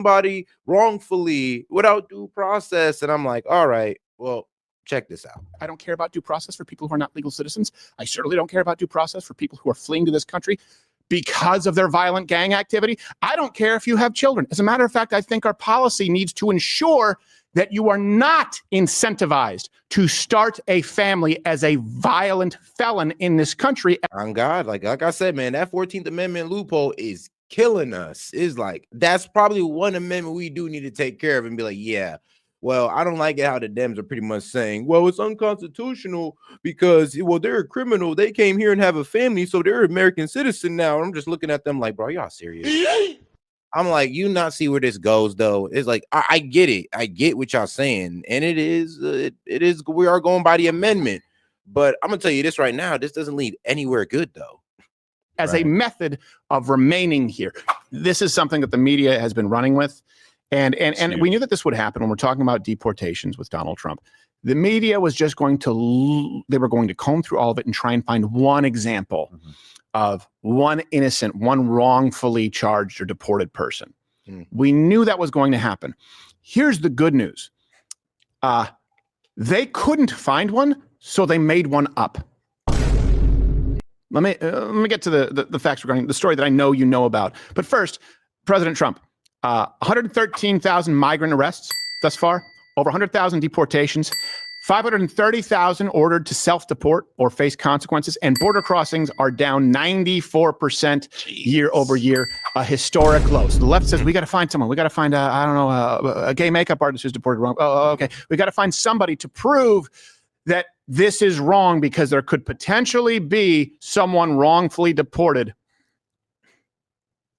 somebody wrongfully without due process. And I'm like, all right, well, check this out. I don't care about due process for people who are not legal citizens. I certainly don't care about due process for people who are fleeing to this country because of their violent gang activity. I don't care if you have children. As a matter of fact, I think our policy needs to ensure that you are not incentivized to start a family as a violent felon in this country. On God, like I said, man, that 14th Amendment loophole is killing us. Is like, that's probably one amendment we do need to take care of and be like, yeah, well, I don't like it how the Dems are pretty much saying, well, it's unconstitutional because, well, they're a criminal. They came here and have a family, so they're an American citizen now. And I'm just looking at them like, bro, y'all serious? I'm like, you not see where this goes, though. It's like, I get it. I get what y'all saying. And it is, we are going by the amendment. But I'm going to tell you this right now. This doesn't lead anywhere good, though. As a method of remaining here. This is something that the media has been running with. And we knew that this would happen when we're talking about deportations with Donald Trump. The media was just going to, they were going to comb through all of it and try and find one example of one innocent, one wrongfully charged or deported person. We knew that was going to happen. Here's the good news. They couldn't find one, so they made one up. Let me get to the facts regarding the story that I know you know about. But first, President Trump, 113,000 migrant arrests thus far, over 100,000 deportations, 530,000 ordered to self-deport or face consequences, and border crossings are down 94% year over year, a historic low. So the left says, we got to find someone. We got to find, a gay makeup artist who's deported wrong. Oh, okay. We got to find somebody to prove that this is wrong because there could potentially be someone wrongfully deported.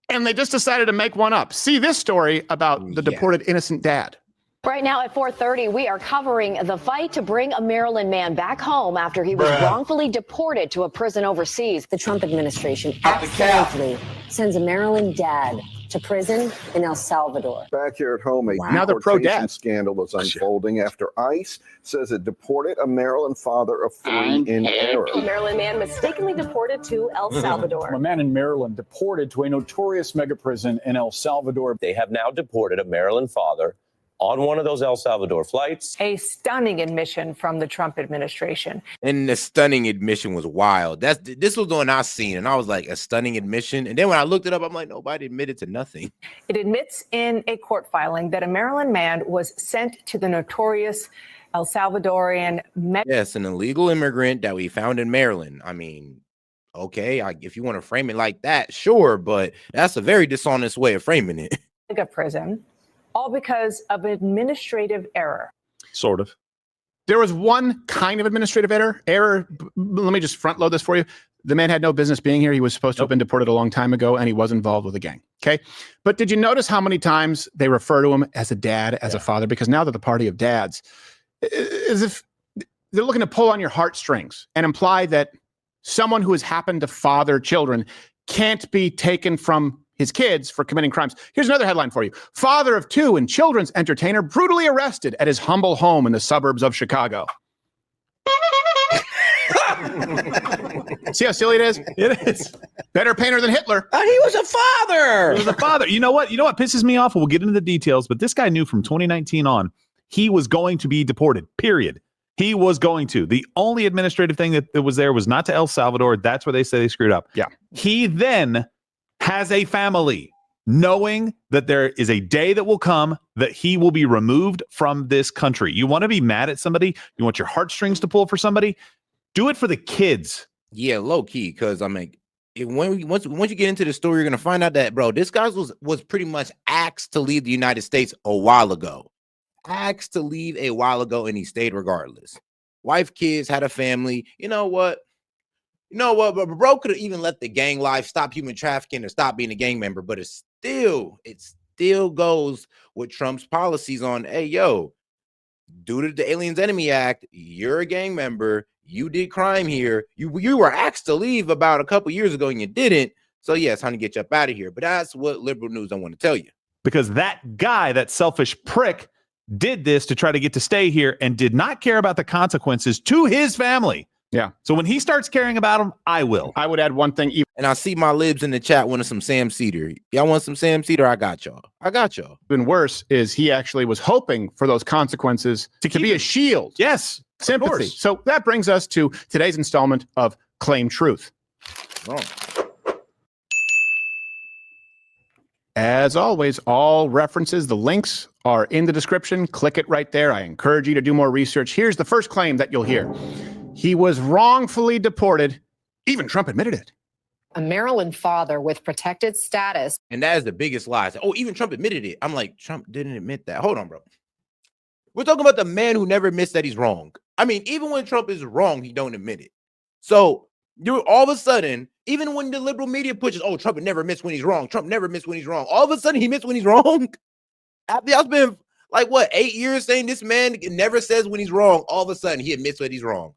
And they just decided to make one up. See this story about the deported innocent dad. Right now at 4:30, we are covering the fight to bring a Maryland man back home after he was wrongfully deported to a prison overseas. The Trump administration accidentally sends a Maryland dad to prison in El Salvador. Back here at home, a Now they're pro-dad. scandal is unfolding after ICE says it deported a Maryland father of 3 in error. A Maryland man mistakenly deported to El Salvador. A man in Maryland deported to a notorious mega prison in El Salvador. They have now deported a Maryland father on one of those El Salvador flights. A stunning admission from the Trump administration. And the stunning admission was wild. This was the one I seen, and I was like, a stunning admission. And then when I looked it up, I'm like, nobody admitted to nothing. It admits in a court filing that a Maryland man was sent to the notorious El Salvadorian. Yes, an illegal immigrant that we found in Maryland. I mean, okay, if you want to frame it like that, sure, but that's a very dishonest way of framing it. Mega prison. All because of administrative error. Sort of. There was one kind of administrative error. Let me just front load this for you. The man had no business being here. He was supposed to have been deported a long time ago, and he was involved with a gang. Okay. But did you notice how many times they refer to him as a dad, as a father? Because now they're the party of dads. As if they're looking to pull on your heartstrings and imply that someone who has happened to father children can't be taken from his kids for committing crimes. Here's another headline for you. Father of 2 and children's entertainer brutally arrested at his humble home in the suburbs of Chicago. See how silly it is? It is. Better painter than Hitler. He was a father. He was a father. You know what pisses me off? We'll get into the details, but this guy knew from 2019 on, he was going to be deported, period. He was going to. The only administrative thing that was there was not to El Salvador. That's where they say they screwed up. Yeah. He then has a family, knowing that there is a day that will come that he will be removed from this country. You want to be mad at somebody? You want your heartstrings to pull for somebody? Do it for the kids. Yeah, low key, because I'm like, once you get into the story, you're gonna find out that, bro, this guy was pretty much asked to leave the United States a while ago. Asked to leave a while ago, and he stayed regardless. Wife, kids, had a family. You know what? But bro could have even let the gang life stop human trafficking or stop being a gang member, but it still goes with Trump's policies on, hey, yo, due to the Aliens Enemy Act, you're a gang member, you did crime here, you were asked to leave about a couple years ago and you didn't, so yeah, it's time to get you up out of here. But that's what liberal news don't want to tell you. Because that guy, that selfish prick, did this to try to get to stay here and did not care about the consequences to his family. Yeah. So when he starts caring about them, I will. I would add one thing. And I see my libs in the chat wanting some Sam Cedar. Y'all want some Sam Cedar? I got y'all. Even worse is he actually was hoping for those consequences to be a shield. Yes. Sympathy. So that brings us to today's installment of Claim Truth. Wrong. As always, all references, the links are in the description. Click it right there. I encourage you to do more research. Here's the first claim that you'll hear. He was wrongfully deported. Even Trump admitted it. A Maryland father with protected status. And that is the biggest lie. Oh, even Trump admitted it. I'm like, Trump didn't admit that. Hold on, bro. We're talking about the man who never admits that he's wrong. I mean, even when Trump is wrong, he don't admit it. So you're all of a sudden, even when the liberal media pushes, oh, Trump never admits when he's wrong. Trump never admits when he's wrong. All of a sudden, he admits when he's wrong. After y'all been like, what, 8 years saying this man never says when he's wrong. All of a sudden, he admits when he's wrong.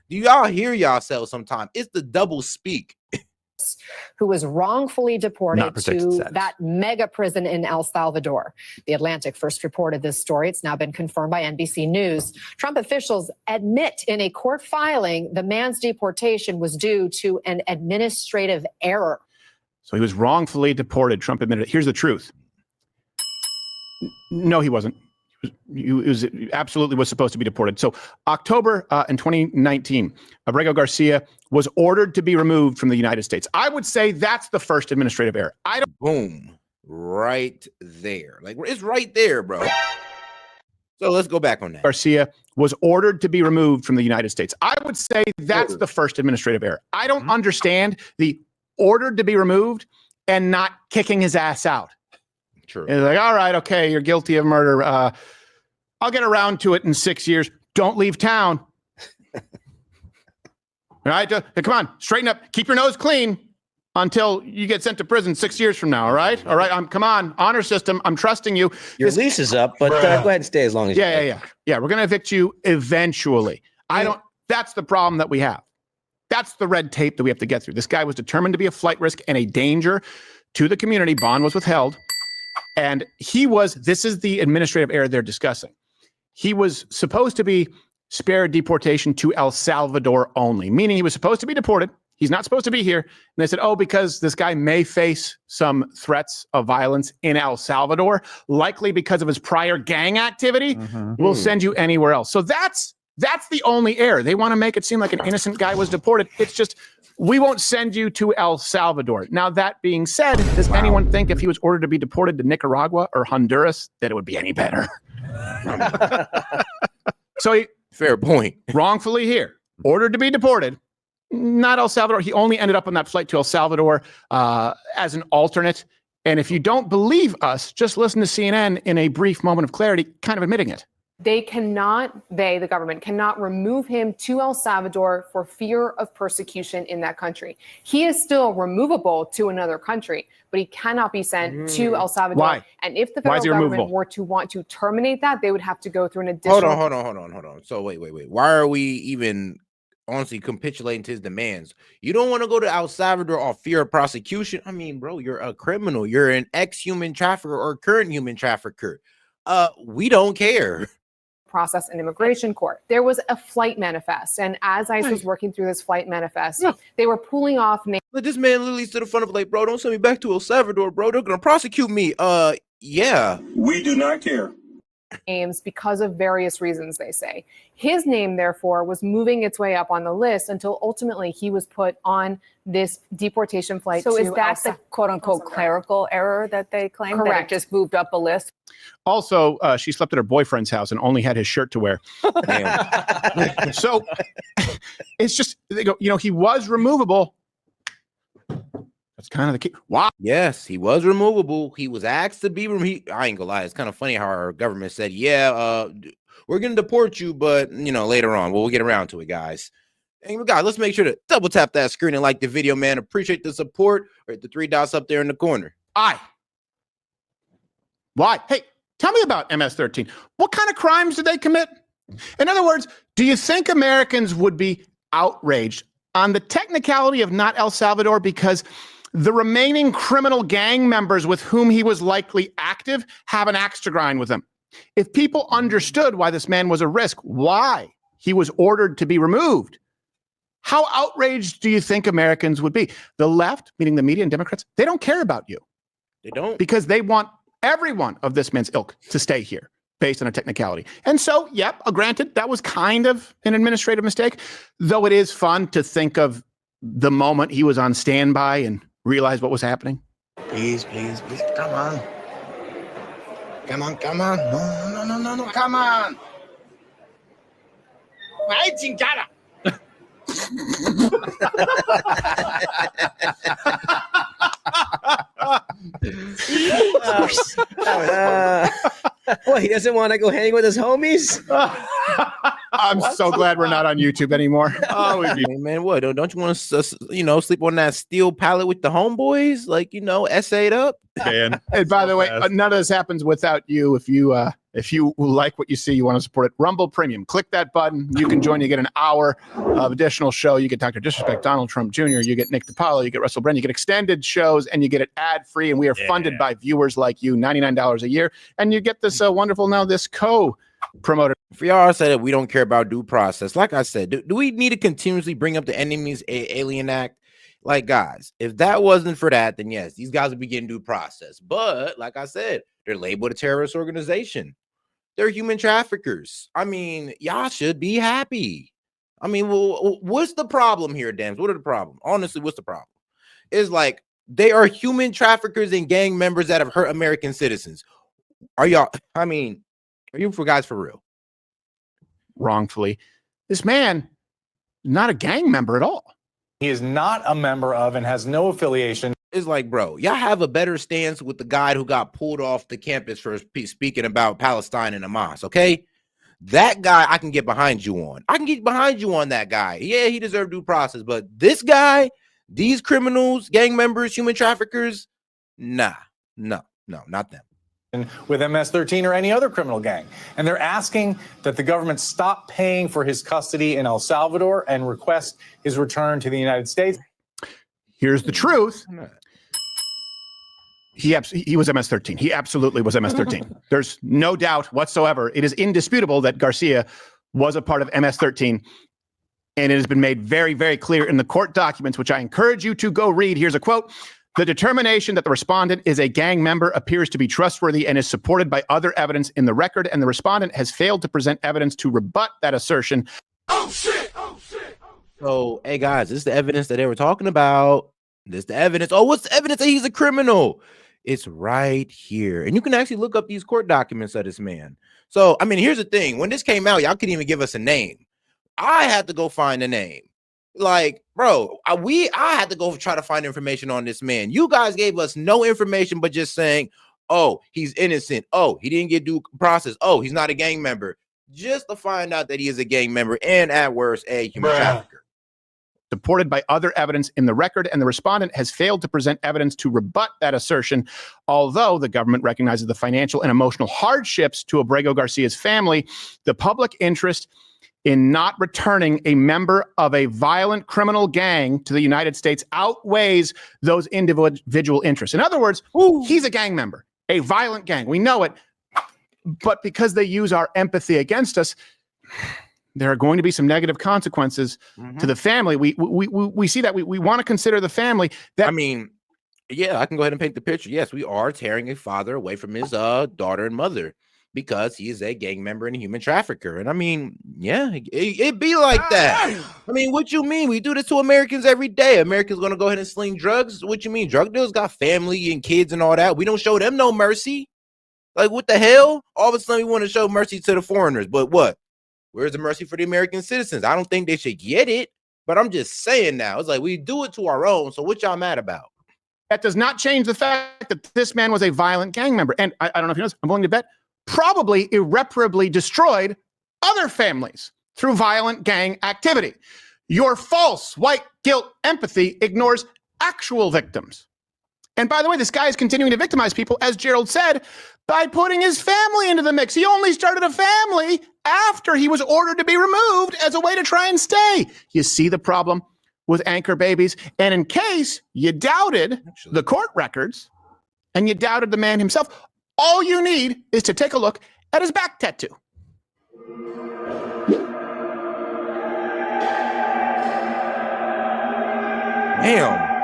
Do y'all hear yourselves sometimes? It's the double speak. Who was wrongfully deported to status. that mega prison in El Salvador. The Atlantic first reported this story. It's now been confirmed by NBC News. Trump officials admit in a court filing the man's deportation was due to an administrative error. So he was wrongfully deported. Trump admitted it. Here's the truth. No, he wasn't. He was absolutely was supposed to be deported. So October in 2019, Abrego Garcia was ordered to be removed from the United States. I would say that's the first administrative error. Boom. Right there. Like, it's right there, bro. So let's go back on that. Garcia was ordered to be removed from the United States. I would say that's the first administrative error. I don't understand the ordered to be removed and not kicking his ass out. True. It's like, all right, okay, you're guilty of murder. I'll get around to it in 6 years. Don't leave town. All right, come on, straighten up. Keep your nose clean until you get sent to prison 6 years from now. All right, come on, honor system. I'm trusting you. Your lease is up, but go ahead and stay as long as you can. Yeah. We're gonna evict you eventually. That's the problem that we have. That's the red tape that we have to get through. This guy was determined to be a flight risk and a danger to the community. Bond was withheld. And this is the administrative error they're discussing. He was supposed to be spared deportation to El Salvador only, meaning he was supposed to be deported. He's not supposed to be here. And they said, oh, because this guy may face some threats of violence in El Salvador, likely because of his prior gang activity, we'll send you anywhere else. So that's the only error. They want to make it seem like an innocent guy was deported. It's just, we won't send you to El Salvador. Now, that being said, does anyone think if he was ordered to be deported to Nicaragua or Honduras that it would be any better? So he Fair point. wrongfully here, ordered to be deported, not El Salvador. He only ended up on that flight to El Salvador as an alternate. And if you don't believe us, just listen to CNN in a brief moment of clarity, kind of admitting it. The government cannot remove him to El Salvador for fear of persecution in that country. He is still removable to another country, but he cannot be sent to El Salvador. Why? And if the federal government were to want to terminate that, they would have to go through an additional... Hold on. So wait. Why are we even honestly capitulating to his demands? You don't want to go to El Salvador off fear of prosecution? I mean, bro, you're a criminal. You're an ex-human trafficker or current human trafficker. We don't care. Process in immigration court. There was a flight manifest, and as ICE was working through this flight manifest, they were pulling off names. But this man literally stood in front of like, bro, don't send me back to El Salvador, bro. They're gonna prosecute me. Yeah. We do not care. Names because of various reasons, they say. His name, therefore, was moving its way up on the list until ultimately he was put on this deportation flight. So to is that the quote-unquote clerical error that they claim? Correct. That it just moved up a list? Also, she slept at her boyfriend's house and only had his shirt to wear. So it's just, they go, he was removable. That's kind of the key. Wow. Yes, he was removable. He was asked to be removed. I ain't gonna lie. It's kind of funny how our government said, we're going to deport you, but, later on, we'll get around to it, guys. And guys, let's make sure to double tap that screen and like the video, man. Appreciate the support. Right, the 3 dots up there in the corner. Why? Hey, tell me about MS-13. What kind of crimes did they commit? In other words, do you think Americans would be outraged on the technicality of not El Salvador because the remaining criminal gang members with whom he was likely active have an axe to grind with him? If people understood why this man was a risk, why he was ordered to be removed, How outraged do you think Americans would be? The left, meaning the media and Democrats, they don't care about you. They don't. Because they want every one of this man's ilk to stay here based on a technicality. And so, yep, granted, that was kind of an administrative mistake, though it is fun to think of the moment he was on standby and realized what was happening. Please, please, please, come on. Come on, come on. No, come on. Ay, chingada. Well, he doesn't want to go hang with his homies. I'm so glad we're not on YouTube anymore. Oh, Hey, man, what? Don't you want to, sleep on that steel pallet with the homeboys? Like, essayed up? Man. And by the way, none of this happens without you. If you like what you see, you want to support it, Rumble Premium. Click that button. You can join. You get an hour of additional show. You get Dr. Disrespect, Donald Trump Jr., you get Nick DiPaolo, you get Russell Brand, you get extended shows, and you get it ad-free. And we are funded by viewers like you, $99 a year. And you get this wonderful, this co-promoter. For y'all say that we don't care about due process, like I said, do we need to continuously bring up the Enemies Alien Act? Like, guys, if that wasn't for that, then yes, these guys would be getting due process. But like I said, they're labeled a terrorist organization. They're human traffickers. I mean, y'all should be happy. I mean, well, what's the problem here, Dams? What are the problem? Honestly, what's the problem? It's like they are human traffickers and gang members that have hurt American citizens. Are you guys for real? Wrongfully. This man, not a gang member at all. He is not a member of and has no affiliation. It's like, bro, y'all have a better stance with the guy who got pulled off the campus for speaking about Palestine and Hamas, okay? That guy I can get behind you on. I can get behind you on that guy. Yeah, he deserved due process. But this guy, these criminals, gang members, human traffickers, no, not them. With MS-13 or any other criminal gang. And they're asking that the government stop paying for his custody in El Salvador and request his return to the United States. Here's the truth. He was MS-13. He absolutely was MS-13. There's no doubt whatsoever. It is indisputable that Garcia was a part of MS-13. And it has been made very, very clear in the court documents, which I encourage you to go read. Here's a quote. The determination that the respondent is a gang member appears to be trustworthy and is supported by other evidence in the record, and the respondent has failed to present evidence to rebut that assertion. Oh, shit! So, hey, guys, this is the evidence that they were talking about. This is the evidence. Oh, what's the evidence that he's a criminal? It's right here. And you can actually look up these court documents of this man. So, I mean, here's the thing. When this came out, y'all couldn't even give us a name. I had to go find a name. Like, bro, I had to go try to find information on this man. You guys gave us no information, but just saying, oh, he's innocent. Oh, he didn't get due process. Oh, he's not a gang member. Just to find out that he is a gang member and at worst, a human trafficker. Supported by other evidence in the record, and the respondent has failed to present evidence to rebut that assertion, although the government recognizes the financial and emotional hardships to Abrego Garcia's family. The public interest in not returning a member of a violent criminal gang to the United States outweighs those individual interests. In other words, he's a gang member, a violent gang. We know it. But because they use our empathy against us, there are going to be some negative consequences to the family. We see that. We want to consider the family. That, I mean, yeah, I can go ahead and paint the picture. Yes, we are tearing a father away from his daughter and mother, because he is a gang member and a human trafficker. And I mean, yeah, it be like that. I mean, what you mean? We do this to Americans every day. Americans going to go ahead and sling drugs. What you mean? Drug dealers got family and kids and all that. We don't show them no mercy. Like, what the hell? All of a sudden we want to show mercy to the foreigners. But what? Where's the mercy for the American citizens? I don't think they should get it. But I'm just saying now. It's like we do it to our own. So what y'all mad about? That does not change the fact that this man was a violent gang member. And I don't know if you know this, I'm willing to bet, probably irreparably destroyed other families through violent gang activity. Your false white guilt empathy ignores actual victims. And by the way, this guy is continuing to victimize people, as Gerald said, by putting his family into the mix. He only started a family after he was ordered to be removed as a way to try and stay. You see the problem with anchor babies? And in case you doubted the court records and you doubted the man himself, all you need is to take a look at his back tattoo. Damn.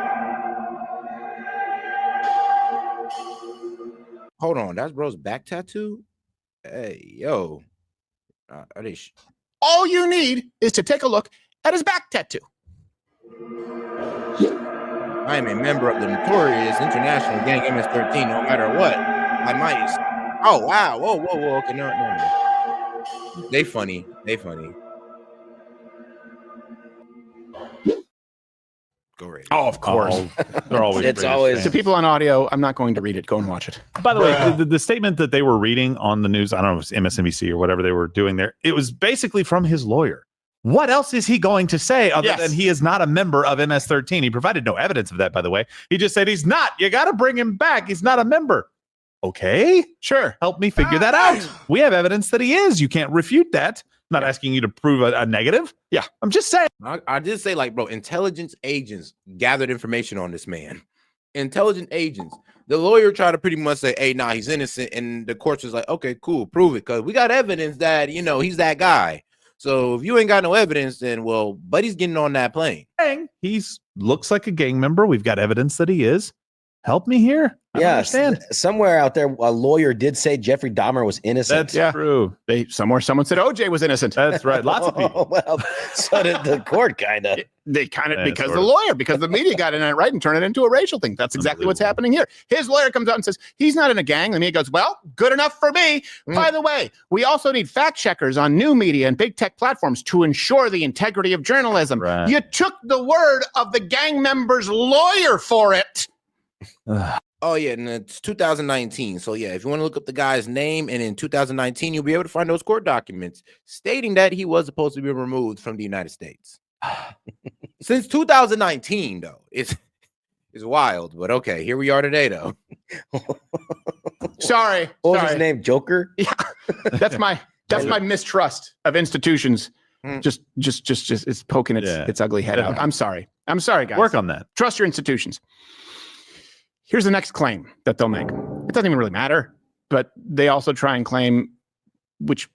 Hold on, that's bro's back tattoo. Hey, yo, are they? All you need is to take a look at his back tattoo. I am a member of the notorious international gang MS-13. No matter what, I might. Oh wow! Whoa, whoa, whoa! Okay, no. They funny. They funny. Go right. Oh, of course. They're always. It's always To people on audio, I'm not going to read it. Go and watch it. By the way, the statement that they were reading on the news, I don't know if it was MSNBC or whatever they were doing there, it was basically from his lawyer. What else is he going to say other than he is not a member of MS-13? He provided no evidence of that, by the way. He just said he's not. You got to bring him back. He's not a member. Okay, sure. Help me figure that out. We have evidence that he is. You can't refute that. I'm not asking you to prove a negative. Yeah, I'm just saying. I did say, like, bro, intelligence agents gathered information on this man. Intelligent agents. The lawyer tried to pretty much say, hey, nah, he's innocent. And the court was like, okay, cool, prove it. Because we got evidence that, he's that guy. So if you ain't got no evidence, then, well, buddy's getting on that plane. He's looks like a gang member. We've got evidence that he is. Help me here. Yes, somewhere out there, a lawyer did say Jeffrey Dahmer was innocent. That's true. Someone said OJ was innocent. That's right. Lots of people. Well, so did the court, kind of. They kind of because the lawyer, because the media got in it right and turned it into a racial thing. That's exactly what's happening here. His lawyer comes out and says he's not in a gang. The media goes, well, good enough for me. By the way, we also need fact checkers on new media and big tech platforms to ensure the integrity of journalism. Right. You took the word of the gang member's lawyer for it. Oh, yeah, and it's 2019. So, yeah, if you want to look up the guy's name, and in 2019, you'll be able to find those court documents stating that he was supposed to be removed from the United States. Since 2019, though, it's wild. But, okay, here we are today, though. Sorry. What was his name? Joker? Yeah, that's my mistrust of institutions. Just it's poking its ugly head out. I'm sorry, guys. Work on that. Trust your institutions. Here's the next claim that they'll make. It doesn't even really matter, but they also try and claim, which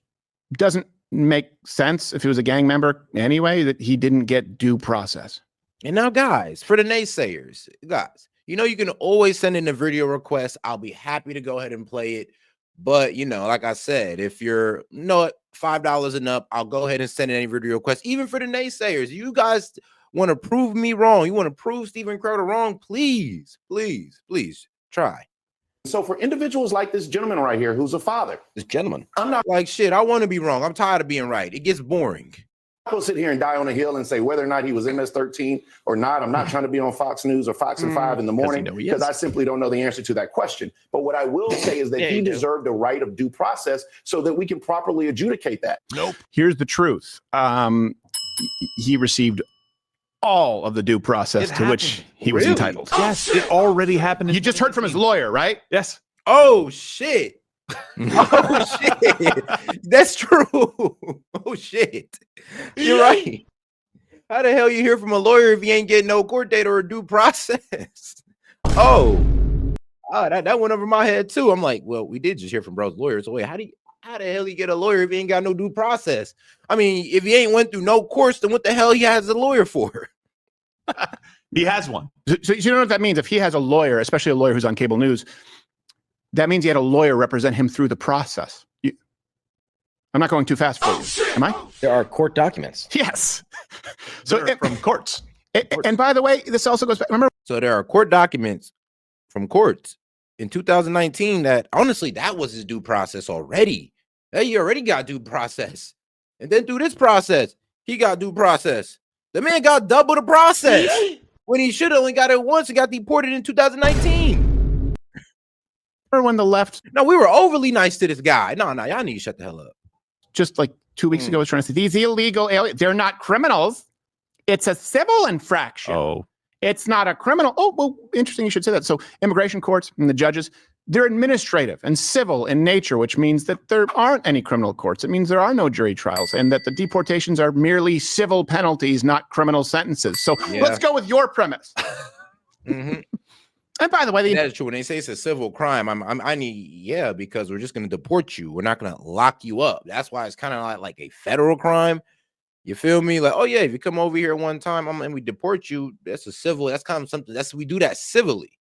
doesn't make sense if he was a gang member anyway, that he didn't get due process. And now, guys, for the naysayers, guys, you can always send in a video request. I'll be happy to go ahead and play it. But, like I said, if you're $5 and up, I'll go ahead and send in any video request. Even for the naysayers, you guys want to prove me wrong, you want to prove Stephen Crowder wrong, please try. So for individuals like this gentleman right here, who's a father, this gentleman, I'm not like shit. I want to be wrong. I'm tired of being right. It gets boring. I'm going to sit here and die on a hill and say whether or not he was MS-13 or not. I'm not trying to be on Fox News or Fox and 5 in the morning because I simply don't know the answer to that question. But what I will say is that he deserved a right of due process so that we can properly adjudicate that. Nope. Here's the truth. He received all of the due process to which he was entitled. Yes, it already happened. You just heard from his lawyer, right? Yes. Oh, shit. Oh, shit. That's true. Oh, shit. You're right. How the hell you hear from a lawyer if you ain't getting no court date or a due process? Oh, that went over my head, too. I'm like, well, we did just hear from bro's lawyer. So wait, how the hell you get a lawyer if you ain't got no due process? I mean, if he ain't went through no course, then what the hell he has a lawyer for? He has one. So you know what that means? If he has a lawyer, especially a lawyer who's on cable news, that means he had a lawyer represent him through the process. I'm not going too fast for you. Am I? There are court documents. Yes. So from courts. And by the way, this also goes back. Remember? So there are court documents from courts in 2019 that honestly, that was his due process already. He already got due process. And then through this process, he got due process. The man got double the process when he should have only got it once and got deported in 2019. Remember when the left? No, we were overly nice to this guy. No, y'all need to shut the hell up. Just like 2 weeks ago, I was trying to say these illegal aliens, they're not criminals. It's a civil infraction. Oh. It's not a criminal. Oh, well, interesting you should say that. So immigration courts and the judges, they're administrative and civil in nature, which means that there aren't any criminal courts. It means there are no jury trials and that the deportations are merely civil penalties, not criminal sentences. So let's go with your premise. And by the way, that's true. When they say it's a civil crime, I need, because we're just going to deport you. We're not going to lock you up. That's why it's kind of like a federal crime. You feel me? Like, oh yeah, if you come over here one time, and we deport you, that's a civil. That's kind of something. We do that civilly.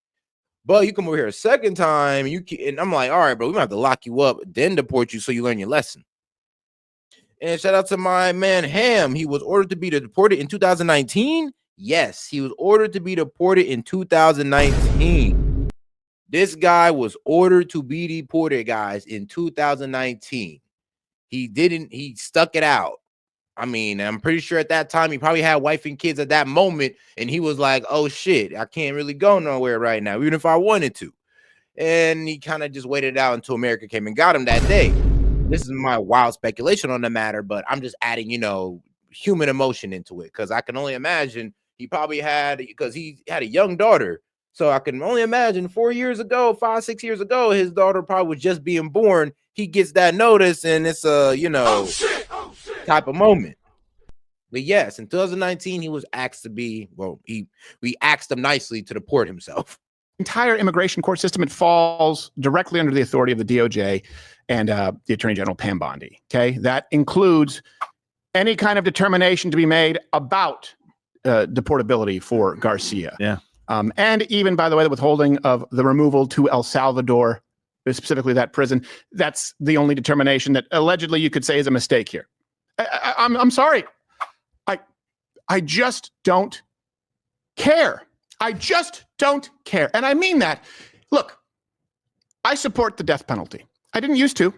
But you come over here a second time, and I'm like, all right, bro, we might have to lock you up, then deport you so you learn your lesson. And shout out to my man Ham. He was ordered to be deported in 2019. Yes, he was ordered to be deported in 2019. This guy was ordered to be deported, guys, in 2019. He stuck it out. I mean, I'm pretty sure at that time he probably had wife and kids at that moment, and he was like, oh shit, I can't really go nowhere right now, even if I wanted to. And he kind of just waited out until America came and got him that day. This is my wild speculation on the matter, but I'm just adding, human emotion into it, because I can only imagine he probably because he had a young daughter. So I can only imagine 4 years ago, 5, 6 years ago, his daughter probably was just being born. He gets that notice, and it's a, type of moment. But yes, in 2019, he was asked to be, we asked him nicely to deport himself. Entire immigration court system, it falls directly under the authority of the DOJ and the Attorney General Pam Bondi. Okay, that includes any kind of determination to be made about deportability for Garcia. Yeah. And even, by the way, the withholding of the removal to El Salvador, specifically that prison, that's the only determination that allegedly you could say is a mistake here. I'm sorry. I just don't care. I just don't care. And I mean that. Look, I support the death penalty. I didn't used to.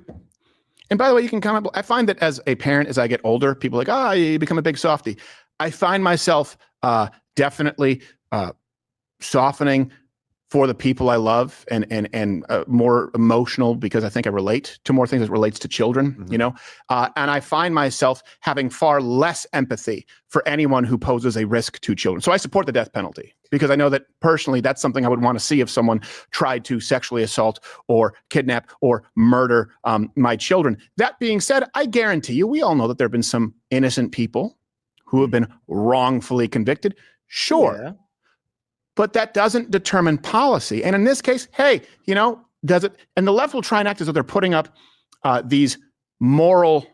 And by the way, you can comment. I find that as a parent, as I get older, people are like, you become a big softy. I find myself definitely softening for the people I love and more emotional, because I think I relate to more things as relates to children, and I find myself having far less empathy for anyone who poses a risk to children. So I support the death penalty, because I know that personally, that's something I would want to see if someone tried to sexually assault or kidnap or murder my children. That being said, I guarantee you, we all know that there have been some innocent people who have been wrongfully convicted. Sure. Yeah. But that doesn't determine policy. And in this case, hey, does it? And the left will try and act as though they're putting up these moral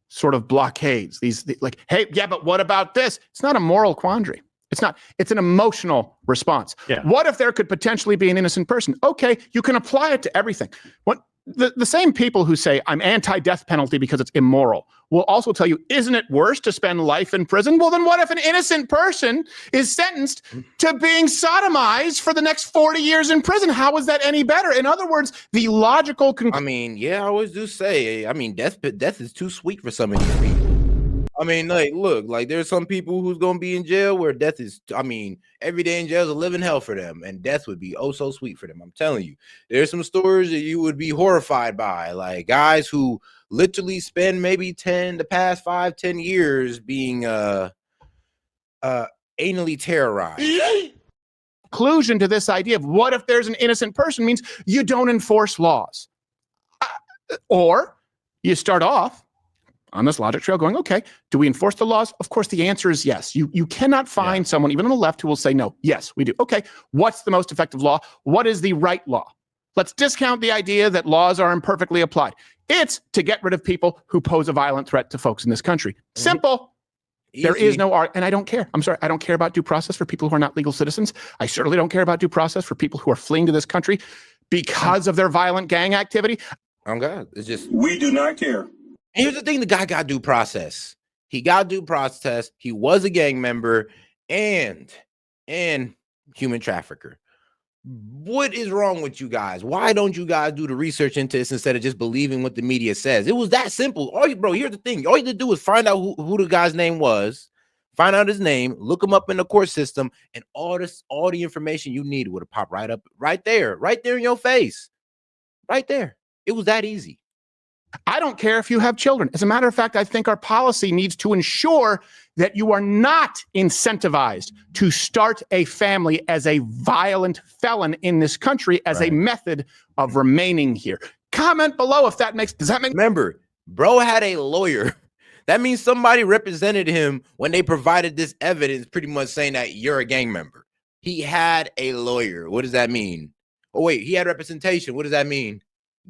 sort of blockades. Like, hey, yeah, but what about this? It's not a moral quandary. It's not. It's an emotional response. Yeah. What if there could potentially be an innocent person? Okay, you can apply it to everything. The same people who say, I'm anti-death penalty because it's immoral, will also tell you, isn't it worse to spend life in prison? Well, then what if an innocent person is sentenced to being sodomized for the next 40 years in prison? How is that any better? In other words, the logical conclusion. I always do say, death is too sweet for some of these people. Look, there's some people who's going to be in jail where death is, every day in jail is a living hell for them, and death would be oh so sweet for them. I'm telling you, there's some stories that you would be horrified by, like guys who literally spend maybe the past 5-10 years being anally terrorized. Conclusion to this idea of what if there's an innocent person means you don't enforce laws. Or you start off on this logic trail going, okay, do we enforce the laws? Of course, the answer is yes. You cannot find someone, even on the left, who will say, no, yes, we do. Okay, what's the most effective law? What is the right law? Let's discount the idea that laws are imperfectly applied. It's to get rid of people who pose a violent threat to folks in this country. Simple. Easy. There is no art, and I don't care. I'm sorry, I don't care about due process for people who are not legal citizens. I certainly don't care about due process for people who are fleeing to this country because of their violent gang activity. Oh God, it's just, we do not care. Here's the thing: the guy got due process. He got due process. He was a gang member and human trafficker. What is wrong with you guys? Why don't you guys do the research into this instead of just believing what the media says? It was that simple. Here's the thing: all you had to do was find out who the guy's name was, find out his name, look him up in the court system, and all the information you needed would have popped right up, right there in your face, right there. It was that easy. I don't care if you have children. As a matter of fact, I think our policy needs to ensure that you are not incentivized to start a family as a violent felon in this country as a method of remaining here. Comment below if does that make. Remember, bro had a lawyer. That means somebody represented him when they provided this evidence, pretty much saying that you're a gang member. He had a lawyer. What does that mean? Oh, wait, he had representation. What does that mean?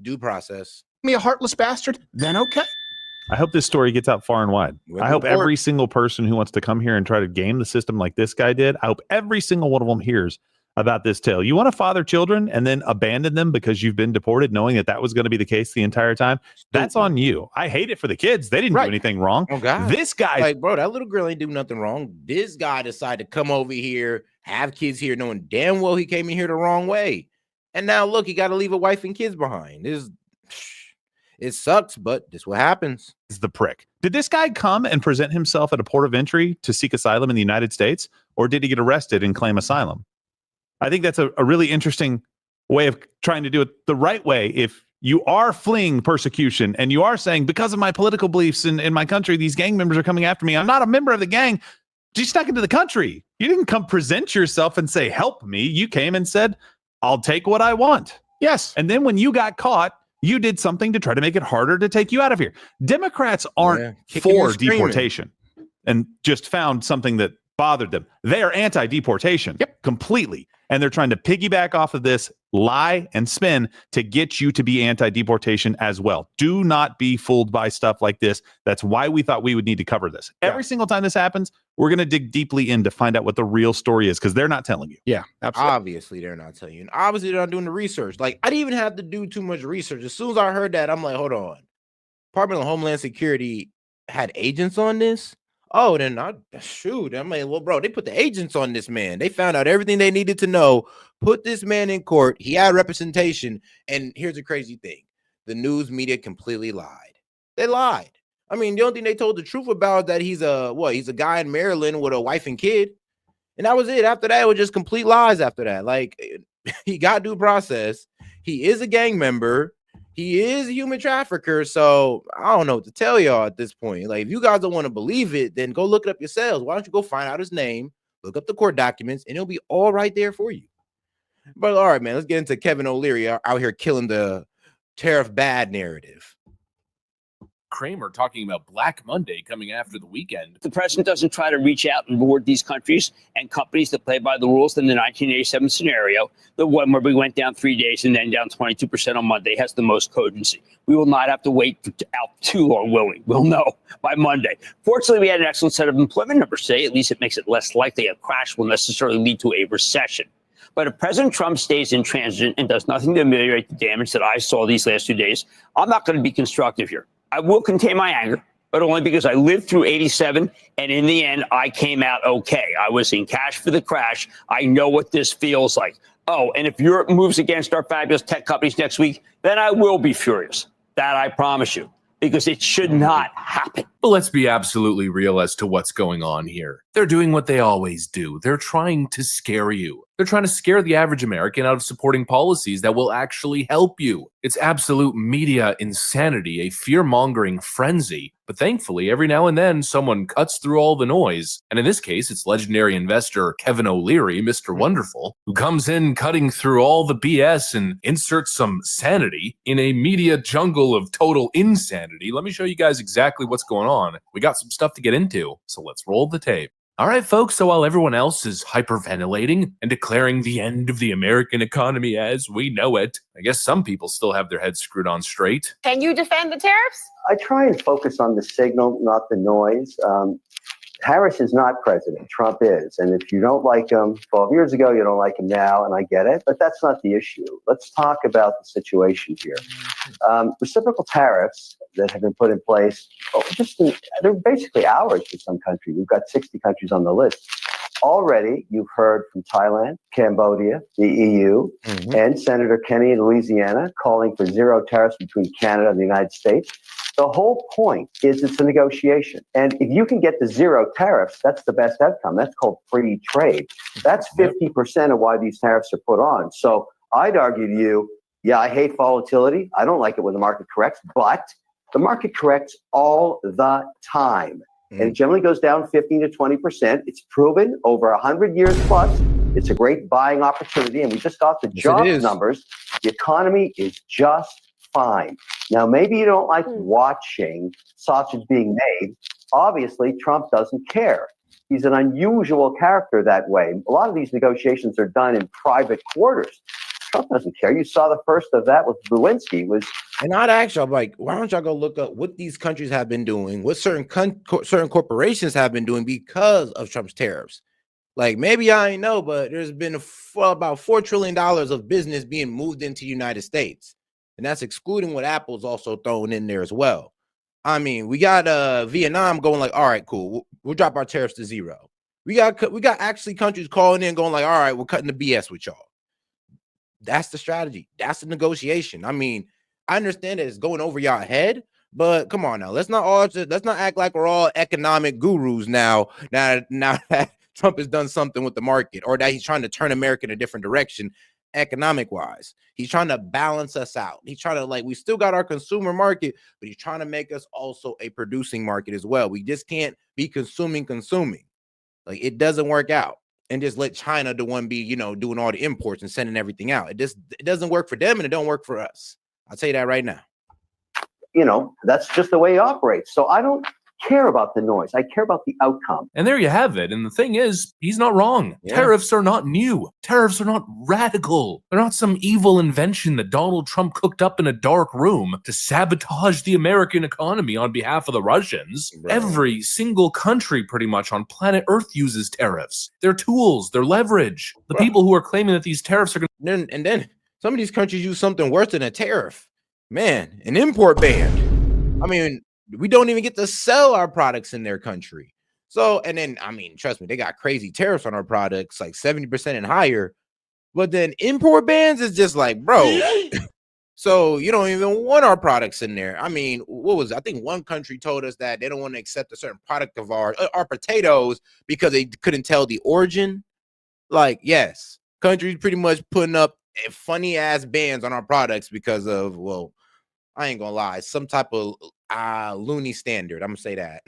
Due process. Me a heartless bastard, then okay. I hope this story gets out far and wide. I hope every single person who wants to come here and try to game the system like this guy did, I hope every single one of them hears about this tale. You want to father children and then abandon them because you've been deported, knowing that that was going to be the case the entire time? That's on you. I hate it for the kids. They didn't do anything wrong. Oh, God. This guy, like, bro, that little girl ain't do nothing wrong. This guy decided to come over here, have kids here, knowing damn well he came in here the wrong way. And now look, he got to leave a wife and kids behind. It sucks, but this what happens. Is the prick. Did this guy come and present himself at a port of entry to seek asylum in the United States, or did he get arrested and claim asylum? I think that's a really interesting way of trying to do it the right way. If you are fleeing persecution and you are saying, because of my political beliefs in my country, these gang members are coming after me, I'm not a member of the gang, you stuck into the country. You didn't come present yourself and say, help me. You came and said, I'll take what I want. Yes. And then when you got caught, you did something to try to make it harder to take you out of here. Democrats aren't for deportation and just found something that bothered them. They are anti-deportation completely. And they're trying to piggyback off of this lie and spin to get you to be anti-deportation as well. Do not be fooled by stuff like this. That's why we thought we would need to cover this. Every single time this happens, we're going to dig deeply in to find out what the real story is, because they're not telling you. Yeah, absolutely. Obviously, they're not telling you. And obviously, they're not doing the research. Like, I didn't even have to do too much research. As soon as I heard that, I'm like, hold on. Department of Homeland Security had agents on this? Oh, then shoot. I mean, well, bro, they put the agents on this man. They found out everything they needed to know, put this man in court. He had representation. And here's the crazy thing. The news media completely lied. They lied. I mean, the only thing they told the truth about is that he's a guy in Maryland with a wife and kid. And that was it. After that, it was just complete lies after that. Like, he got due process. He is a gang member. He is a human trafficker. So I don't know what to tell y'all at this point. Like, if you guys don't want to believe it, then go look it up yourselves. Why don't you go find out his name, look up the court documents, and it'll be all right there for you. But all right, man, let's get into Kevin O'Leary out here killing the tariff bad narrative. Kramer talking about Black Monday coming after the weekend. The president doesn't try to reach out and reward these countries and companies that play by the rules. In the 1987 scenario, the one where we went down 3 days and then down 22% on Monday, has the most cogency. We will not have to wait out too long, will we? We'll know by Monday. Fortunately, we had an excellent set of employment numbers today. At least it makes it less likely a crash will necessarily lead to a recession. But if President Trump stays intransigent and does nothing to ameliorate the damage that I saw these last 2 days, I'm not going to be constructive here. I will contain my anger, but only because I lived through 87, and in the end, I came out okay. I was in cash for the crash. I know what this feels like. Oh, and if Europe moves against our fabulous tech companies next week, then I will be furious. That I promise you, because it should not happen. But let's be absolutely real as to what's going on here. They're doing what they always do. They're trying to scare you. They're trying to scare the average American out of supporting policies that will actually help you. It's absolute media insanity, a fear-mongering frenzy. But thankfully, every now and then, someone cuts through all the noise. And in this case, it's legendary investor Kevin O'Leary, Mr. Wonderful, who comes in cutting through all the BS and inserts some sanity in a media jungle of total insanity. Let me show you guys exactly what's going on. We got some stuff to get into, so let's roll the tape. All right, folks, so while everyone else is hyperventilating and declaring the end of the American economy as we know it, I guess some people still have their heads screwed on straight. Can you defend the tariffs? I try and focus on the signal, not the noise. Harris is not president. Trump is. And if you don't like him 12 years ago, you don't like him now, and I get it. But that's not the issue. Let's talk about the situation here. Reciprocal tariffs that have been put in place, they're basically ours for some countries. We've got 60 countries on the list. Already, you've heard from Thailand, Cambodia, the EU, and Senator Kenney in Louisiana calling for zero tariffs between Canada and the United States. The whole point is it's a negotiation. And if you can get to zero tariffs, that's the best outcome. That's called free trade. That's 50% of why these tariffs are put on. So I'd argue to you, yeah, I hate volatility. I don't like it when the market corrects, but the market corrects all the time. And it generally goes down 15 to 20%. It's proven over 100 years plus. It's a great buying opportunity. And we just got the jobs numbers. The economy is just fine. Now, maybe you don't like watching sausage being made. Obviously, Trump doesn't care. He's an unusual character that way. A lot of these negotiations are done in private quarters. Trump doesn't care. You saw the first of that with Lewinsky, was And I'd ask y'all, like, why don't y'all go look up what these countries have been doing, what certain certain corporations have been doing because of Trump's tariffs? Like, maybe I ain't know, but there's been about $4 trillion of business being moved into the United States. And that's excluding what Apple's also throwing in there as well. I mean, we got Vietnam going like, all right, cool, we'll drop our tariffs to 0. We got actually countries calling in going like, all right, we're cutting the BS with y'all. That's the strategy. That's the negotiation. I mean, I understand that it's going over y'all head, but come on now. Let's not act like we're all economic gurus now. Now that Trump has done something with the market, or that he's trying to turn America in a different direction, economic wise. He's trying to balance us out. He's trying to, like, we still got our consumer market, but he's trying to make us also a producing market as well. We just can't be consuming. Like, it doesn't work out. And just let China the one be, you know, doing all the imports and sending everything out. It doesn't work for them, and it don't work for us. I'll tell you that right now. You know, that's just the way he operates. So I don't care about the noise. I care about the outcome. And there you have it. And the thing is, he's not wrong. Yeah. Tariffs are not new. Tariffs are not radical. They're not some evil invention that Donald Trump cooked up in a dark room to sabotage the American economy on behalf of the Russians. Bro. Every single country pretty much on planet Earth uses tariffs. They're tools, they're leverage. The people who are claiming that these tariffs are going to... And then some of these countries use something worse than a tariff. Man, an import ban. I mean, we don't even get to sell our products in their country. So, and then, I mean, trust me, they got crazy tariffs on our products, like 70% and higher. But then import bans is just like, bro, so you don't even want our products in there. I mean, what was it? I think one country told us that they don't want to accept a certain product of our potatoes because they couldn't tell the origin. Like, yes, countries pretty much putting up funny ass bans on our products because of, well, I ain't gonna lie, some type of loony standard. I'm gonna say that.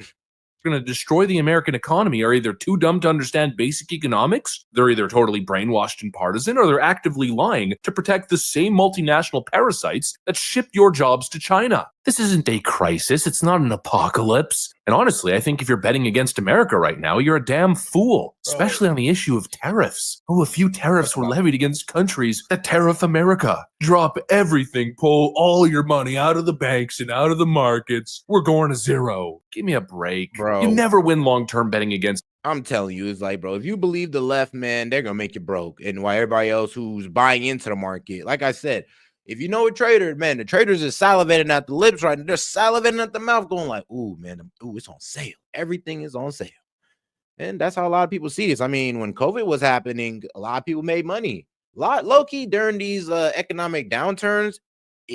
to destroy the American economy are either too dumb to understand basic economics, they're either totally brainwashed and partisan, or they're actively lying to protect the same multinational parasites that shipped your jobs to China. This isn't a crisis, it's not an apocalypse. And honestly, I think if you're betting against America right now, you're a damn fool, especially on the issue of tariffs. Oh, a few tariffs were levied against countries that tariff America. Drop everything, pull all your money out of the banks and out of the markets. We're going to 0. Give me a break. Bro. You never win long-term betting against. I'm telling you, it's like, bro, if you believe the left, man, they're gonna make you broke. And why everybody else who's buying into the market, like I said, if you know a trader, man, the traders are salivating at the lips right now. They're salivating at the mouth, going like, ooh, man, ooh, it's on sale. Everything is on sale. And that's how a lot of people see this. I mean, when COVID was happening, a lot of people made money. A lot low-key during these economic downturns.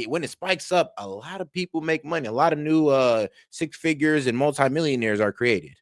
When it spikes up, a lot of people make money. A lot of new six figures and multimillionaires are created.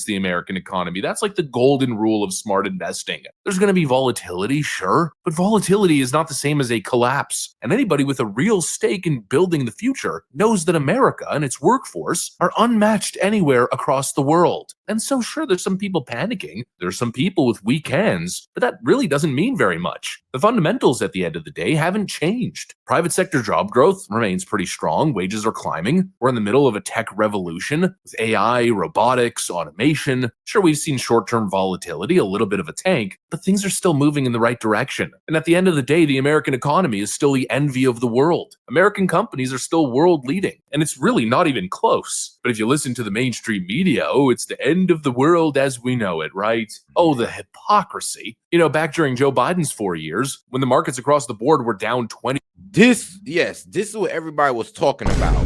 The American economy. That's like the golden rule of smart investing. There's going to be volatility, sure, but volatility is not the same as a collapse. And anybody with a real stake in building the future knows that America and its workforce are unmatched anywhere across the world. And so sure, there's some people panicking. There's some people with weak hands, but that really doesn't mean very much. The fundamentals at the end of the day haven't changed. Private sector job growth remains pretty strong. Wages are climbing. We're in the middle of a tech revolution with AI, robotics, automation. Sure, we've seen short-term volatility, a little bit of a tank, but things are still moving in the right direction. And at the end of the day, the American economy is still the envy of the world. American companies are still world leading, and it's really not even close. But if you listen to the mainstream media, oh, it's the end of the world as we know it, right? Oh, the hypocrisy. You know, back during Joe Biden's 4 years, when the markets across the board were down 20. This is what everybody was talking about.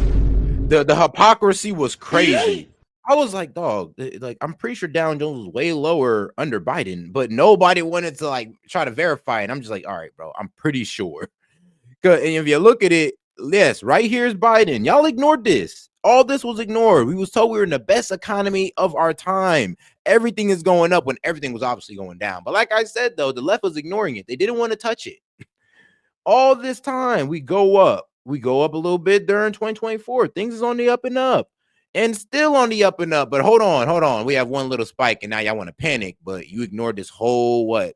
The hypocrisy was crazy. I was like, dog, like, I'm pretty sure Dow Jones was way lower under Biden, but nobody wanted to like try to verify it. I'm just like, all right, bro, I'm pretty sure. And if you look at it, yes, right here is Biden. Y'all ignored this. All this was ignored. We was told we were in the best economy of our time. Everything is going up when everything was obviously going down. But like I said, though, the left was ignoring it. They didn't want to touch it. All this time, we go up. We go up a little bit during 2024. Things is on the up and up. And still on the up and up. But hold on. We have one little spike, and now y'all want to panic. But you ignored this whole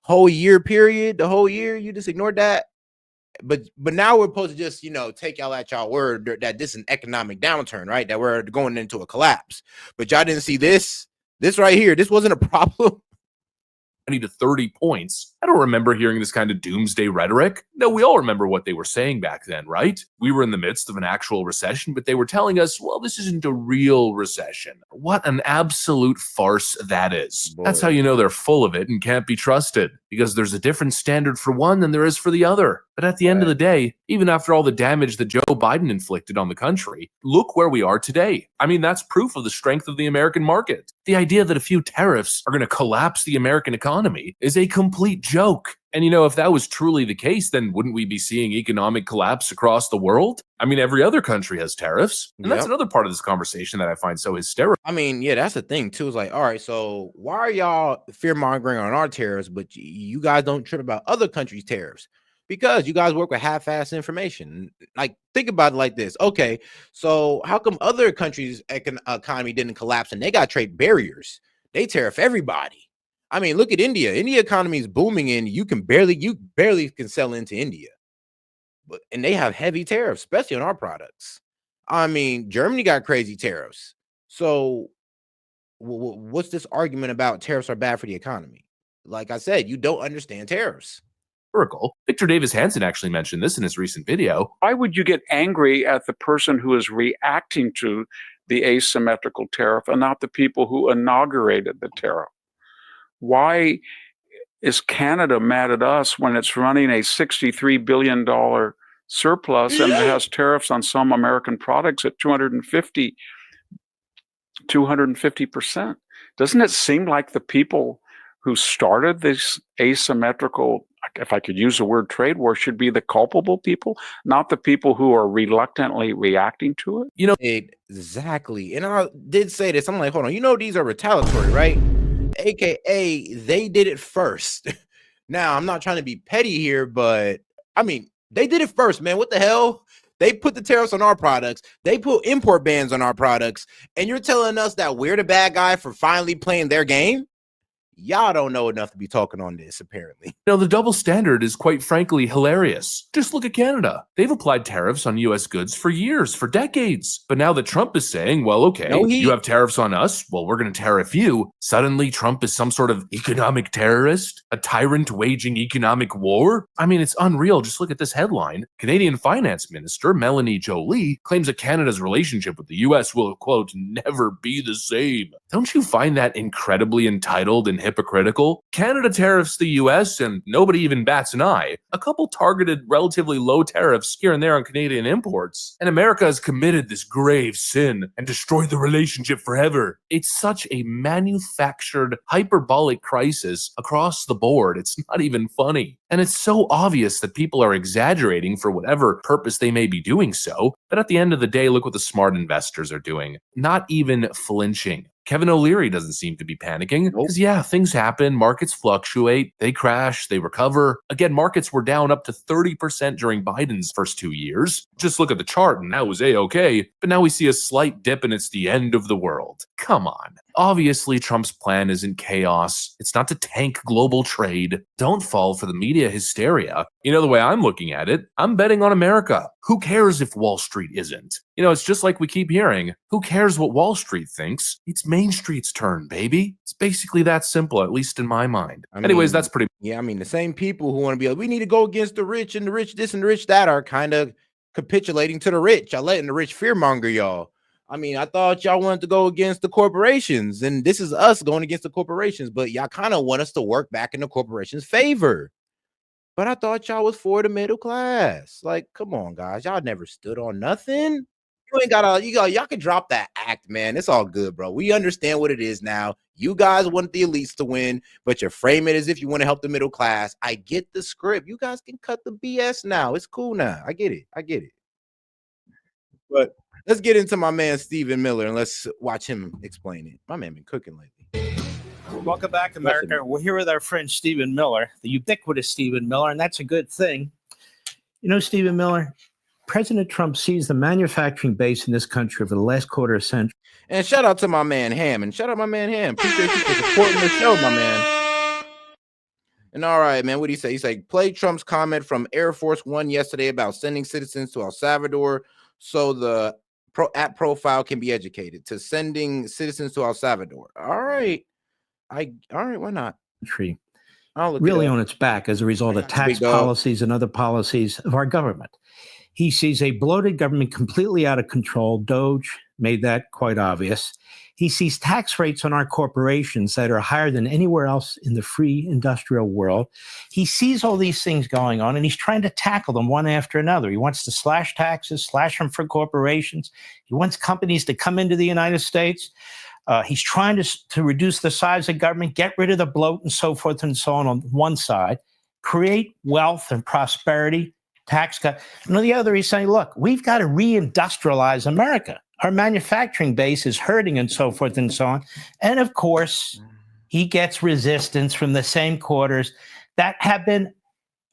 whole year period. The whole year, you just ignored that. But now we're supposed to just, you know, take y'all at y'all word that this is an economic downturn, right? That we're going into a collapse. But y'all didn't see this right here. This wasn't a problem. 20 to 30 points I don't remember hearing this kind of doomsday rhetoric. No, we all remember what they were saying back then, right? We were in the midst of an actual recession, but they were telling us, well, this isn't a real recession. What an absolute farce that is. That's how you know they're full of it and can't be trusted, because there's a different standard for one than there is for the other. But at the end of the day, even after all the damage that Joe Biden inflicted on the country, look where we are today. I mean, that's proof of the strength of the American market. The idea that a few tariffs are going to collapse the American economy is a complete joke. And if that was truly the case, then wouldn't we be seeing economic collapse across the world? I mean, every other country has tariffs. And that's another part of this conversation that I find so hysterical. I mean, yeah, that's the thing too. It's like, all right, so why are y'all fear mongering on our tariffs, but you guys don't trip about other countries' tariffs? Because you guys work with half-assed information. Like, think about it like this. Okay, so how come other countries' economy didn't collapse and they got trade barriers? They tariff everybody. I mean, look at India. India economy is booming, and you barely can sell into India. And they have heavy tariffs, especially on our products. I mean, Germany got crazy tariffs. So what's this argument about tariffs are bad for the economy? Like I said, you don't understand tariffs. Victor Davis Hanson actually mentioned this in his recent video. Why would you get angry at the person who is reacting to the asymmetrical tariff and not the people who inaugurated the tariff? Why is Canada mad at us when it's running a $63 billion surplus and it has tariffs on some American products at 250%? Doesn't it seem like the people who started this asymmetrical, if I could use the word trade war, should be the culpable people, not the people who are reluctantly reacting to it? Exactly. And I did say this. I'm like, hold on, these are retaliatory, right? AKA they did it first. Now, I'm not trying to be petty here, but I mean, they did it first, man. What the hell? They put the tariffs on our products. They put import bans on our products. And you're telling us that we're the bad guy for finally playing their game? Y'all don't know enough to be talking on this, apparently. The double standard is quite frankly hilarious. Just look at Canada. They've applied tariffs on U.S. goods for years, for decades. But now that Trump is saying, well, okay, you have tariffs on us, well, we're going to tariff you. Suddenly, Trump is some sort of economic terrorist, a tyrant waging economic war. I mean, it's unreal. Just look at this headline. Canadian Finance Minister Melanie Joly claims that Canada's relationship with the U.S. will, quote, never be the same. Don't you find that incredibly entitled and hypocritical? Canada tariffs the US and nobody even bats an eye. A couple targeted relatively low tariffs here and there on Canadian imports. And America has committed this grave sin and destroyed the relationship forever. It's such a manufactured, hyperbolic crisis across the board. It's not even funny. And it's so obvious that people are exaggerating for whatever purpose they may be doing so. But at the end of the day, look what the smart investors are doing. Not even flinching. Kevin O'Leary doesn't seem to be panicking because, yeah, things happen. Markets fluctuate. They crash. They recover. Again, markets were down up to 30% during Biden's first 2 years. Just look at the chart and that was A-okay. But now we see a slight dip and it's the end of the world. Come on. Obviously, Trump's plan isn't chaos. It's not to tank global trade. Don't fall for the media hysteria. The way I'm looking at it, I'm betting on America. Who cares if Wall Street isn't? It's just like we keep hearing. Who cares what Wall Street thinks? It's Main Street's turn, baby. It's basically that simple, at least in my mind. Anyways, that's pretty. Yeah, I mean, the same people who want to be like, we need to go against the rich and the rich this and the rich that are kind of capitulating to the rich. Y'all letting the rich fearmonger y'all. I mean, I thought y'all wanted to go against the corporations, and this is us going against the corporations, but y'all kind of want us to work back in the corporations' favor. But I thought y'all was for the middle class. Like, come on, guys. Y'all never stood on nothing. You ain't gotta, y'all can drop that act, man. It's all good, bro. We understand what it is now. You guys want the elites to win, but you frame it as if you want to help the middle class. I get the script. You guys can cut the BS now. It's cool now. I get it. But let's get into my man Stephen Miller and let's watch him explain it. My man been cooking lately. Welcome back, America. We're here with our friend Stephen Miller, the ubiquitous Stephen Miller, and that's a good thing. Stephen Miller, President Trump sees the manufacturing base in this country over the last quarter century. And shout out to my man Ham. Appreciate you for supporting the show, my man. And all right, man, what do you say? He's like, play Trump's comment from Air Force One yesterday about sending citizens to El Salvador so the app profile can be educated to sending citizens to El Salvador. All right. Why not? really on its back as a result of tax policies and other policies of our government. He sees a bloated government completely out of control. Doge made that quite obvious. He sees tax rates on our corporations that are higher than anywhere else in the free industrial world. He sees all these things going on, and he's trying to tackle them one after another. He wants to slash taxes, slash them for corporations. He wants companies to come into the United States. He's trying to reduce the size of government, get rid of the bloat and so forth and so on one side, create wealth and prosperity, tax cut. And on the other, he's saying, look, we've got to reindustrialize America. Our manufacturing base is hurting and so forth and so on. And of course, he gets resistance from the same quarters that have been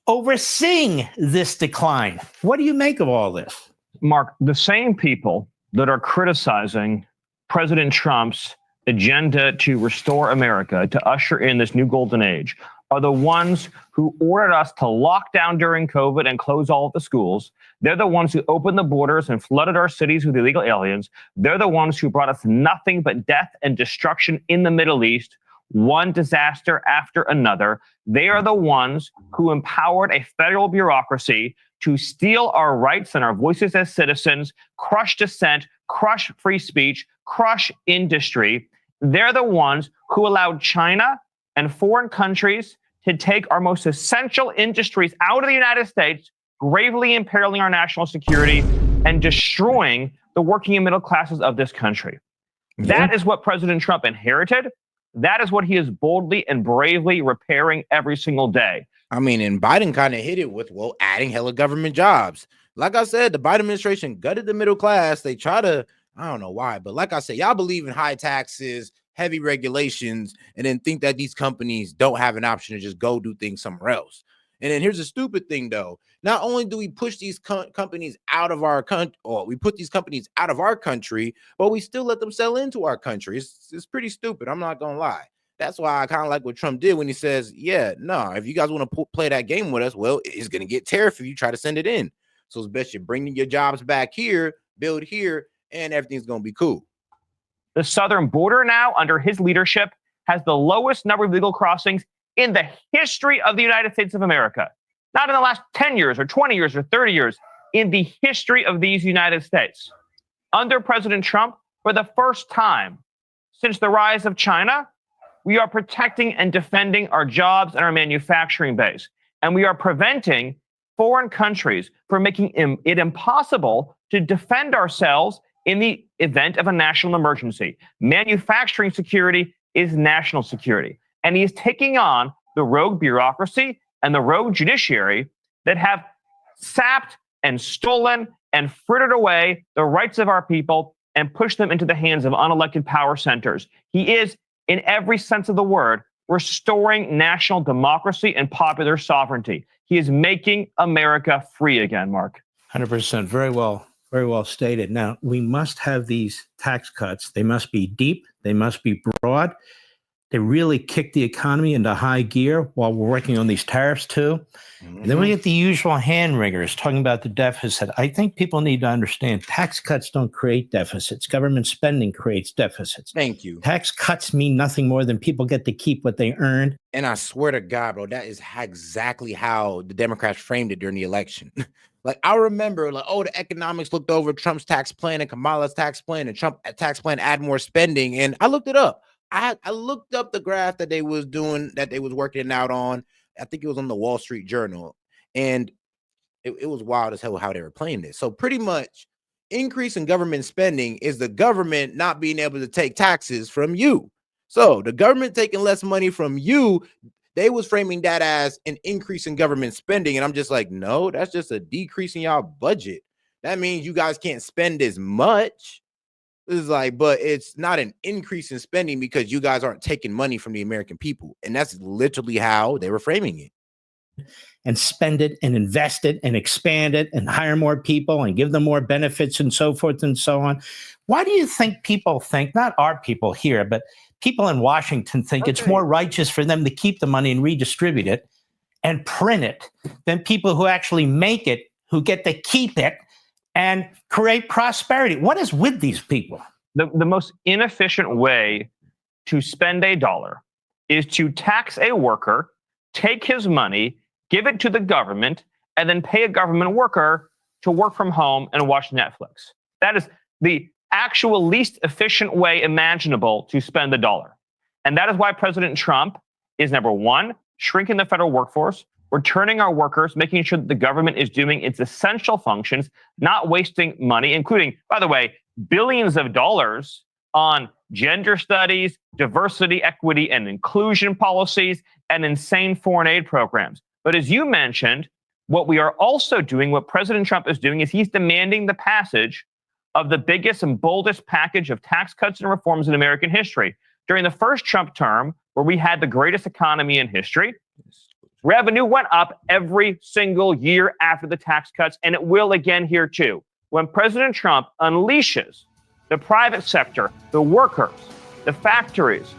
overseeing this decline. What do you make of all this? Mark, the same people that are criticizing President Trump's agenda to restore America, to usher in this new golden age, are the ones who ordered us to lock down during COVID and close all of the schools. They're the ones who opened the borders and flooded our cities with illegal aliens. They're the ones who brought us nothing but death and destruction in the Middle East, one disaster after another. They are the ones who empowered a federal bureaucracy to steal our rights and our voices as citizens, crush dissent, crush free speech, crush industry. They're the ones who allowed China and foreign countries to take our most essential industries out of the United States, gravely imperiling our national security and destroying the working and middle classes of this country. That is what President Trump inherited. That is what he is boldly and bravely repairing every single day. I mean, and Biden kind of hit it with, well, adding hella government jobs. Like I said, the Biden administration gutted the middle class. They try to, I don't know why, but like I said, y'all believe in high taxes, heavy regulations, and then think that these companies don't have an option to just go do things somewhere else. And then here's a stupid thing, though. Not only do we push these companies out of our country, or we put these companies out of our country, but we still let them sell into our country. It's pretty stupid. I'm not going to lie. That's why I kind of like what Trump did when he says, yeah, no, if you guys want to play that game with us, well, it's going to get tariff if you try to send it in. So it's best you bring your jobs back here, build here, and everything's going to be cool. The southern border now, under his leadership, has the lowest number of legal crossings in the history of the United States of America. Not in the last 10 years or 20 years or 30 years, in the history of these United States. Under President Trump, for the first time since the rise of China, we are protecting and defending our jobs and our manufacturing base. And we are preventing foreign countries from making it impossible to defend ourselves in the event of a national emergency. Manufacturing security is national security. And he is taking on the rogue bureaucracy and the rogue judiciary that have sapped and stolen and frittered away the rights of our people and pushed them into the hands of unelected power centers. He is, in every sense of the word, restoring national democracy and popular sovereignty. He is making America free again, Mark. 100%. Very well stated. Now, we must have these tax cuts. They must be deep. They must be broad. They really kick the economy into high gear while we're working on these tariffs, too. And then we get the usual hand wringers talking about the deficit. I think people need to understand tax cuts don't create deficits. Government spending creates deficits. Thank you. Tax cuts mean nothing more than people get to keep what they earned. And I swear to God, bro, that is exactly how the Democrats framed it during the election. Like, I remember, like, oh, the economics looked over Trump's tax plan and Kamala's tax plan, and Trump tax plan add more spending. And I looked it up. I looked up the graph that they was doing, that they was working out on. I think it was on the Wall Street Journal. And it was wild as hell how they were playing this. So pretty much increase in government spending is the government not being able to take taxes from you. So the government taking less money from you, they was framing that as an increase in government spending. And I'm just like, no, that's just a decrease in y'all budget. That means you guys can't spend as much. It's like, but it's not an increase in spending because you guys aren't taking money from the American people. And that's literally how they were framing it. And spend it and invest it and expand it and hire more people and give them more benefits and so forth and so on. Why do you think people think, not our people here, but people in Washington think it's more righteous for them to keep the money and redistribute it and print it than people who actually make it, who get to keep it and create prosperity? What is with these people? The most inefficient way to spend a dollar is to tax a worker take his money, give it to the government, and then pay a government worker to work from home and watch Netflix. That is the actual least efficient way imaginable to spend the dollar. And that is why President Trump is, number one, shrinking the federal workforce, returning our workers, making sure that the government is doing its essential functions, not wasting money, including, by the way, billions of dollars on gender studies, diversity, equity, and inclusion policies, and insane foreign aid programs. But as you mentioned, what we are also doing, what President Trump is doing, is he's demanding the passage of the biggest and boldest package of tax cuts and reforms in American history. During the first Trump term, where we had the greatest economy in history, revenue went up every single year after the tax cuts, and it will again here too. When President Trump unleashes the private sector, the workers, the factories,